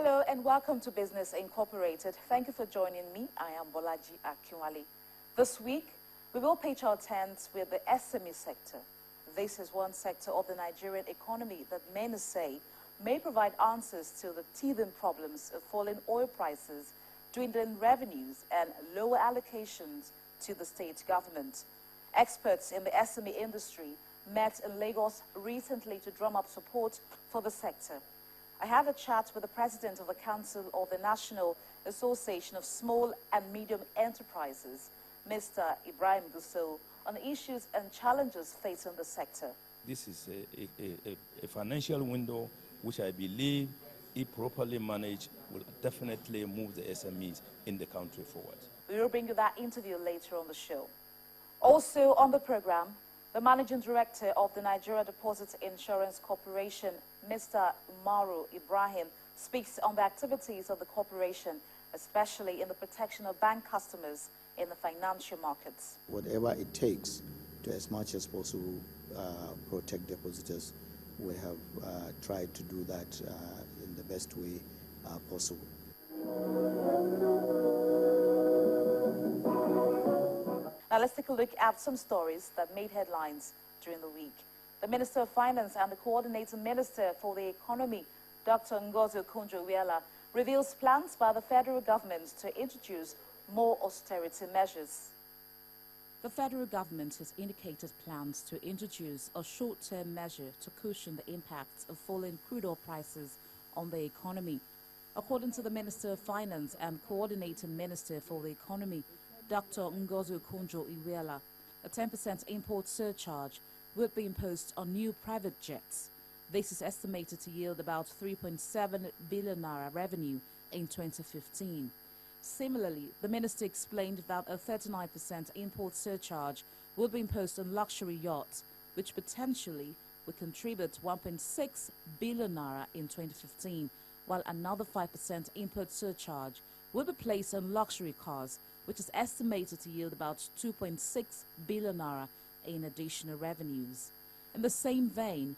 Hello and welcome to Business Incorporated. Thank you for joining me. I am Bolaji Akinwale. This week, we will pitch our tents with the SME sector. This is one sector of the Nigerian economy that many say may provide answers to the teething problems of falling oil prices, dwindling revenues, and lower allocations to the state government. Experts in the SME industry met in Lagos recently to drum up support for the sector. I have a chat with the president of the Council of the National Association of Small and Medium Enterprises, Mr. Ibrahim Gusau, on the issues and challenges facing the sector. This is a financial window which I believe, if properly managed, will definitely move the SMEs in the country forward. We will bring you that interview later on the show. Also on the program, the Managing Director of the Nigeria Deposit Insurance Corporation, Mr. Umaru Ibrahim, speaks on the activities of the corporation, especially in the protection of bank customers in the financial markets. Whatever it takes to, as much as possible, protect depositors, we have tried to do that in the best way possible. Now let's take a look at some stories that made headlines during the week. The Minister of Finance and the Coordinating Minister for the Economy, Dr. Ngozi Okonjo-Iweala, reveals plans by the federal government to introduce more austerity measures. The federal government has indicated plans to introduce a short-term measure to cushion the impacts of falling crude oil prices on the economy. According to the Minister of Finance and Coordinating Minister for the Economy, Dr. Ngozi Okonjo-Iweala, a 10% import surcharge would be imposed on new private jets. This is estimated to yield about 3.7 billion naira revenue in 2015. Similarly, the minister explained that a 39% import surcharge will be imposed on luxury yachts, which potentially would contribute 1.6 billion naira in 2015, while another 5% import surcharge will be placed on luxury cars, which is estimated to yield about 2.6 billion naira in additional revenues. In the same vein,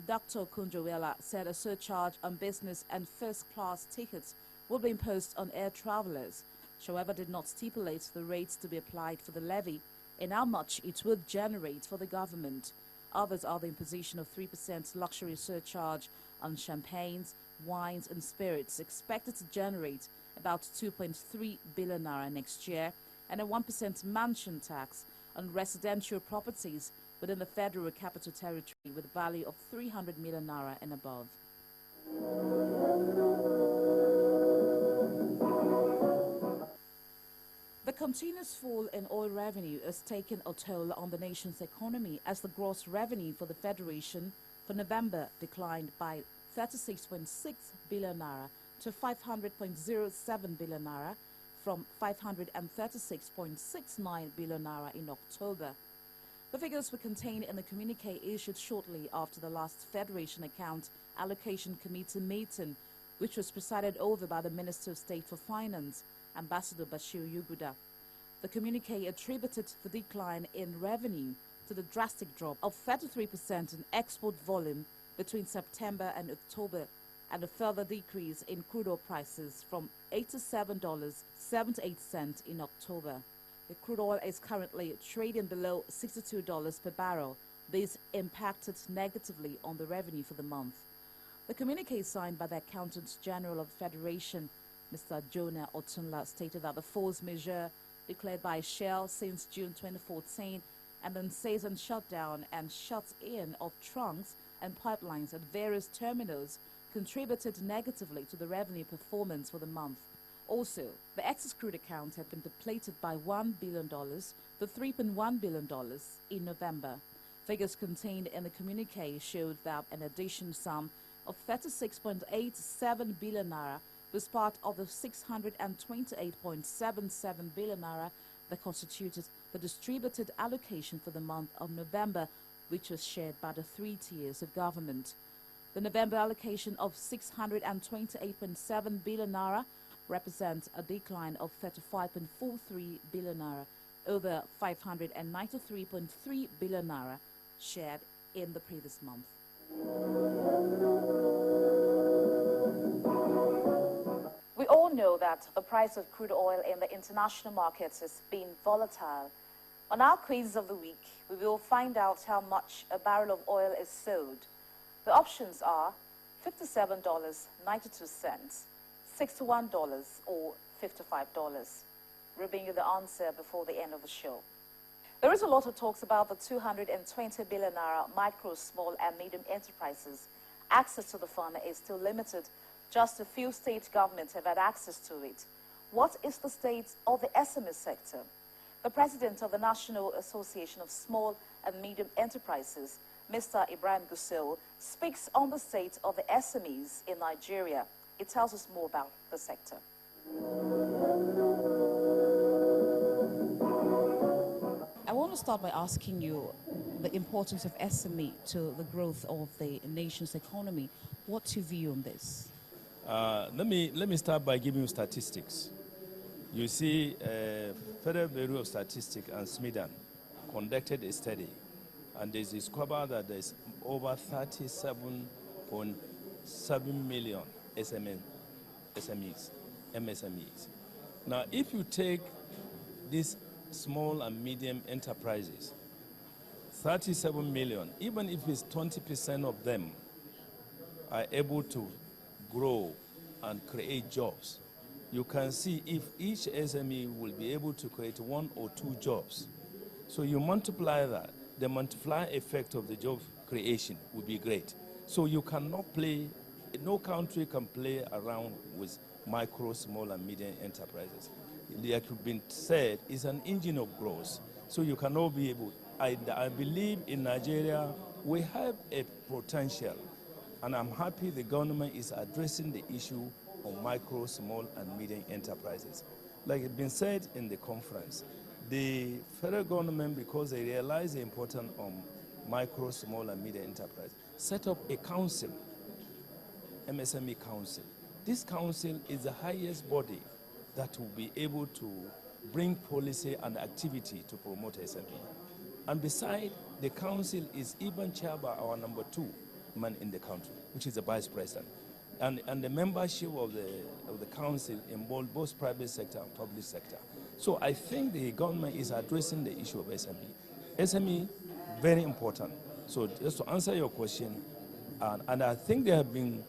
Dr. Okonjo-Iweala said a surcharge on business and first-class tickets will be imposed on air travelers. She, however, did not stipulate the rates to be applied for the levy and how much it would generate for the government. Others are the imposition of 3% luxury surcharge on champagnes, wines and spirits, expected to generate about 2.3 billion naira next year, and a 1% mansion tax on residential properties within the Federal Capital Territory with a value of 300 million naira and above. The continuous fall in oil revenue has taken a toll on the nation's economy as the gross revenue for the Federation for November declined by 36.6 billion naira to 500.07 billion naira from 536.69 billion naira in October. The figures were contained in the communique issued shortly after the last Federation Account Allocation Committee meeting, which was presided over by the Minister of State for Finance, Ambassador Bashir Yuguda. The communique attributed the decline in revenue to the drastic drop of 33% in export volume between September and October, and a further decrease in crude oil prices from $87.78 in October. The crude oil is currently trading below $62 per barrel. This impacted negatively on the revenue for the month. The communique signed by the Accountant General of the Federation, Mr. Jonah Otunla, stated that the force majeure declared by Shell since June 2014 and then season shutdown and shut-in of trunks and pipelines at various terminals contributed negatively to the revenue performance for the month. Also, the excess crude account had been depleted by $1 billion to $3.1 billion in November. Figures contained in the communique showed that an additional sum of 36.87 billion naira was part of the 628.77 billion naira that constituted the distributed allocation for the month of November, which was shared by the three tiers of government. The November allocation of 628.7 billion naira represents a decline of 35.43 billion naira over 593.3 billion naira shared in the previous month. know that the price of crude oil in the international markets has been volatile. On our quiz of the week, we will find out how much a barrel of oil is sold. The options are $57.92, $61 or $55. We'll bring you the answer before the end of the show. There is a lot of talks about the 220 billion naira micro, small and medium enterprises. Access to the fund is still limited. Just a few state governments have had access to it. What is the state of the SME sector? The president of the National Association of Small and Medium Enterprises, Mr. Ibrahim Gusau, speaks on the state of the SMEs in Nigeria. It tells us more about the sector. I want to start by asking you the importance of SME to the growth of the nation's economy. What's your view on this? Let me start by giving you statistics. You see, Federal Bureau of Statistics and SMEs conducted a study, and they discovered that there's over 37.7 million SMEs, MSMEs. Now, if you take these small and medium enterprises, 37 million, even if it's 20% of them are able to grow and create jobs, you can see if each SME will be able to create 1 or 2 jobs. So you multiply that, the multiplier effect of the job creation would be great. So you cannot play, no country can play around with micro, small and medium enterprises. Like you've been said, it's an engine of growth. So you cannot be able, I believe in Nigeria, we have a potential. And I'm happy the government is addressing the issue of micro, small, and medium enterprises. Like it's been said in the conference, the federal government, because they realize the importance of micro, small, and medium enterprise, set up a council, MSME Council. This council is the highest body that will be able to bring policy and activity to promote SME. And beside, the council is even chaired by our number 2 man in the country, which is the vice president. And the membership of the council involves both private sector and public sector. So I think the government is addressing the issue of SME. SME, very important. So just to answer your question, and I think they have been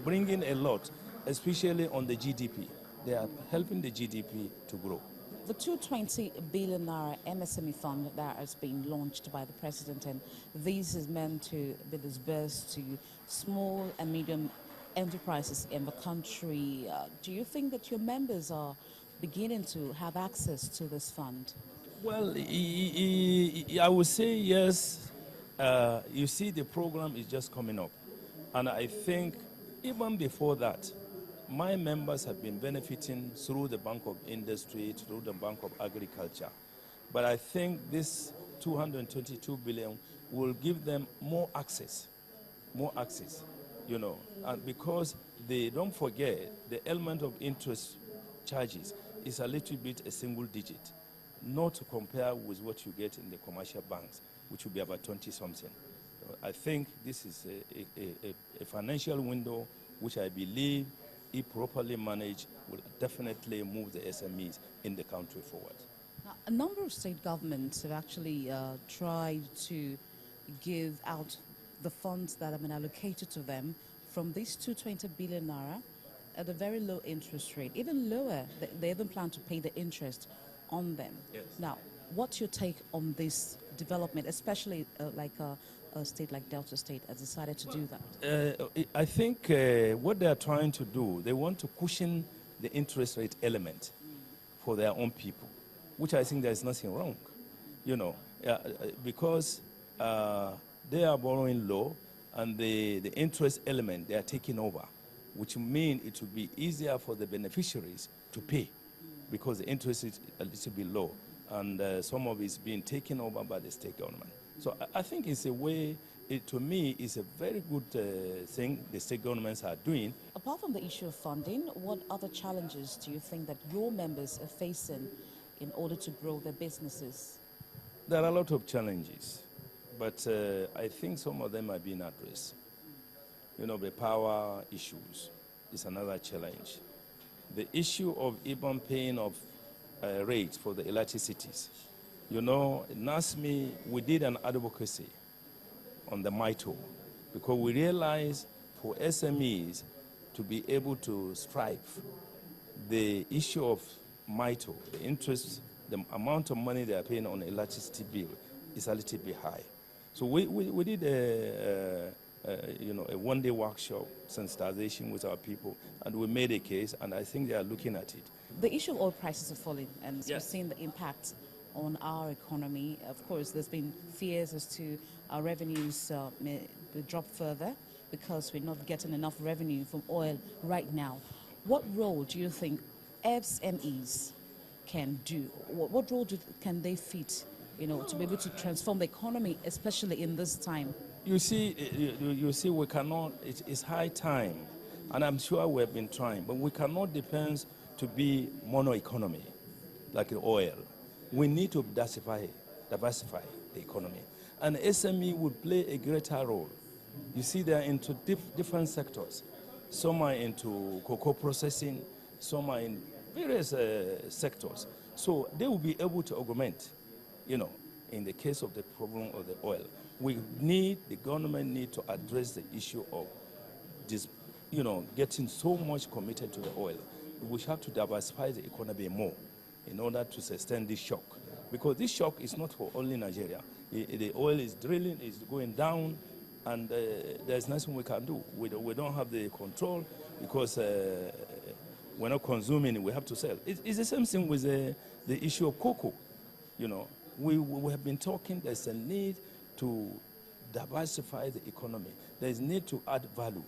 bringing a lot, especially on the GDP. They are helping the GDP to grow. The 220 billion naira MSME fund that has been launched by the president, and this is meant to be disbursed to small and medium enterprises in the country. Do you think that your members are beginning to have access to this fund? Well, I would say yes. You see, the program is just coming up. And I think even before that, my members have been benefiting through the Bank of Industry, through the Bank of Agriculture. But I think this 222 billion will give them more access, you know. And because they don't forget, the element of interest charges is a little bit a single digit, not to compare with what you get in the commercial banks, which will be about 20-something. I think this is a financial window which I believe, if properly managed, will definitely move the SMEs in the country forward. Now, a number of state governments have actually tried to give out the funds that have been allocated to them from these 220 billion naira at a very low interest rate, even lower. They even plan to pay the interest on them. Yes. Now, what's your take on this development, especially like a state like Delta State has decided to do that? I think what they are trying to do, they want to cushion the interest rate element for their own people, which I think there's nothing wrong, you know, because they are borrowing low and the interest element they are taking over, which means it will be easier for the beneficiaries to pay because the interest is a little bit low and some of it is being taken over by the state government. So I think it's a way, to me, it's a very good thing the state governments are doing. Apart from the issue of funding, what other challenges do you think that your members are facing in order to grow their businesses? There are a lot of challenges, but I think some of them are being addressed. You know, the power issues is another challenge. the issue of even paying of rates for the electricities. You know, in SME, we did an advocacy on the MITO because we realized for SMEs to be able to strive, the issue of MITO, the interest, the amount of money they are paying on the electricity bill is a little bit high. So we did a one-day workshop sensitization with our people, and we made a case, and I think they are looking at it. The issue of oil prices are falling, and Yes. we've seen the impact on our economy. Of course, there's been fears as to our revenues may drop further because we're not getting enough revenue from oil right now. What role do you think SMEs can do? What role can they fit, to be able to transform the economy, especially in this time? You see, we cannot. It's high time, and I'm sure we have been trying, but we cannot depend to be mono economy, like oil. We need to diversify the economy, and SME would play a greater role. You see, they are into different sectors. Some are into cocoa processing, some are in various sectors. So they will be able to augment, in the case of the problem of the oil. The government need to address the issue of this, getting so much committed to the oil. We have to diversify the economy more in order to sustain this shock. Because this shock is not for only Nigeria. The oil is drilling, is going down, and there's nothing we can do. We don't have the control because we're not consuming it, we have to sell. It's the same thing with the issue of cocoa. We have been talking, there's a need to diversify the economy. There's a need to add value.